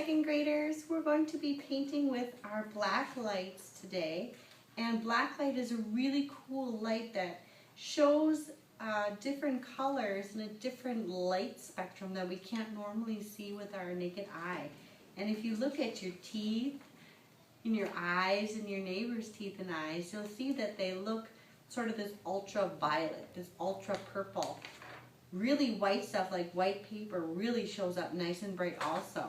second graders, we're going to be painting with our black lights today. And blacklight is a really cool light that shows different colors and a different light spectrum that we can't normally see with our naked eye. And if you look at your teeth and your eyes and your neighbor's teeth and eyes, you'll see that they look sort of this ultraviolet, this ultra purple. Really white stuff like white paper really shows up nice and bright also.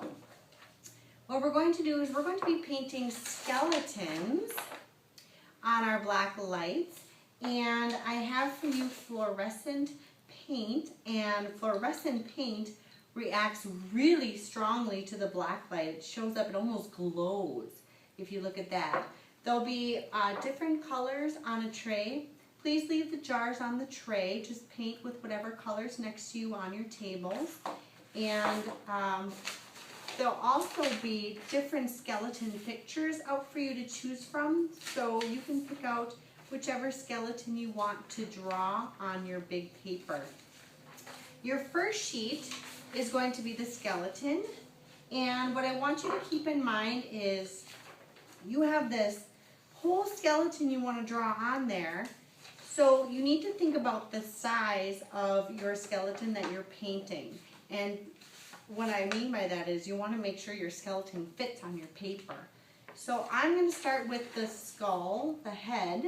What we're going to do is we're going to be painting skeletons on our black lights, and I have for you fluorescent paint, and fluorescent paint reacts really strongly to the black light. It shows up, it almost glows if you look at that. There'll be different colors on a tray. Please leave the jars on the tray. Just paint with whatever colors next to you on your tables. And there'll also be different skeleton pictures out for you to choose from. So you can pick out whichever skeleton you want to draw on your big paper. Your first sheet is going to be the skeleton. And what I want you to keep in mind is you have this whole skeleton you want to draw on there. So you need to think about the size of your skeleton that you're painting. And what I mean by that is you want to make sure your skeleton fits on your paper. So I'm going to start with the skull, the head,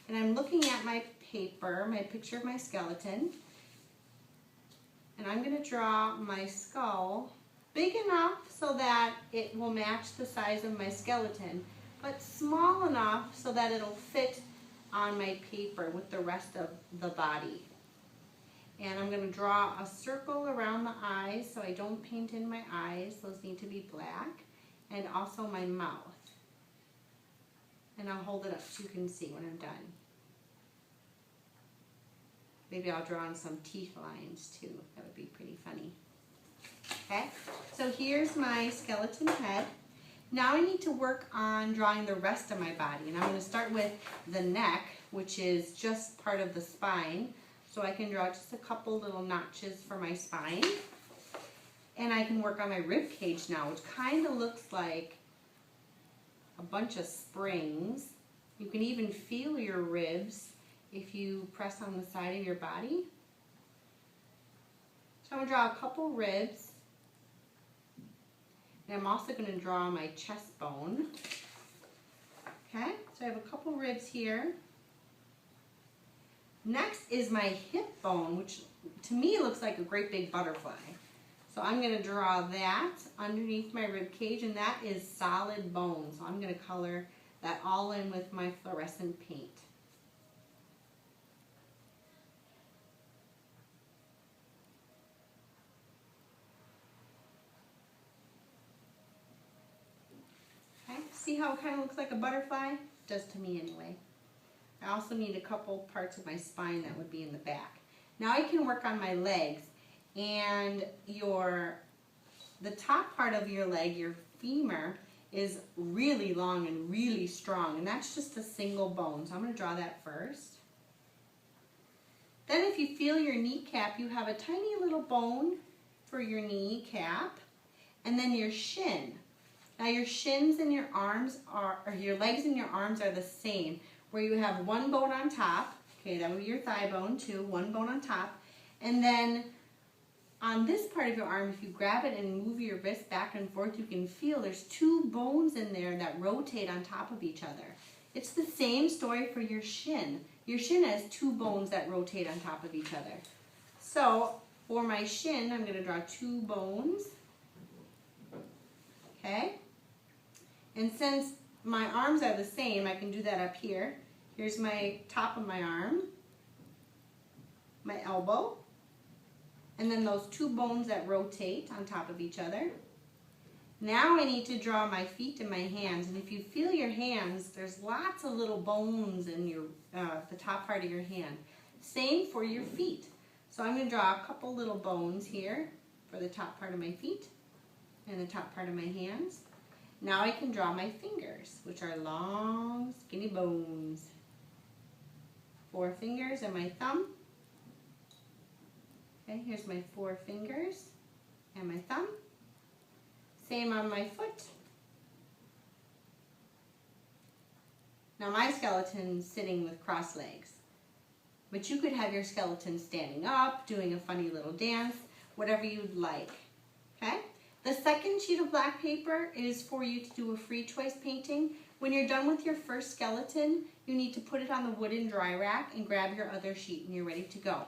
and I'm looking at my paper, my picture of my skeleton. And I'm going to draw my skull big enough so that it will match the size of my skeleton, but small enough so that it'll fit on my paper with the rest of the body. And I'm going to draw a circle around the eyes so I don't paint in my eyes. Those need to be black. And also my mouth. And I'll hold it up so you can see when I'm done. Maybe I'll draw on some teeth lines too. That would be pretty funny. Okay, so here's my skeleton head. Now I need to work on drawing the rest of my body, and I'm going to start with the neck, which is just part of the spine. So I can draw just a couple little notches for my spine. And I can work on my rib cage now, which kind of looks like a bunch of springs. You can even feel your ribs if you press on the side of your body. So I'm going to draw a couple ribs. And I'm also going to draw my chest bone. Okay, so I have a couple ribs here. Next is my hip bone, which to me looks like a great big butterfly. So I'm going to draw that underneath my rib cage, and that is solid bone. So I'm going to color that all in with my fluorescent paint. See how it kind of looks like a butterfly? It does to me anyway. I also need a couple parts of my spine that would be in the back. Now I can work on my legs, and the top part of your leg, your femur, is really long and really strong, and that's just a single bone. So I'm going to draw that first. Then if you feel your kneecap, you have a tiny little bone for your kneecap, and then your shin. Now your shins and your arms or your legs and your arms are the same, where you have one bone on top. Okay, that would be your thigh bone too, one bone on top. And then on this part of your arm, if you grab it and move your wrist back and forth, you can feel there's two bones in there that rotate on top of each other. It's the same story for your shin. Your shin has two bones that rotate on top of each other. So for my shin, I'm going to draw two bones. Okay? And since my arms are the same, I can do that up here. Here's my top of my arm, my elbow, and then those two bones that rotate on top of each other. Now I need to draw my feet and my hands, and if you feel your hands, there's lots of little bones in the top part of your hand. Same for your feet. So I'm going to draw a couple little bones here for the top part of my feet and the top part of my hands. Now I can draw my fingers, which are long, skinny bones. 4 fingers and my thumb. Okay, here's my 4 fingers and my thumb. Same on my foot. Now my skeleton's sitting with crossed legs. But you could have your skeleton standing up, doing a funny little dance, whatever you'd like. Okay? The second sheet of black paper is for you to do a free choice painting. When you're done with your first skeleton, you need to put it on the wooden dry rack and grab your other sheet and you're ready to go.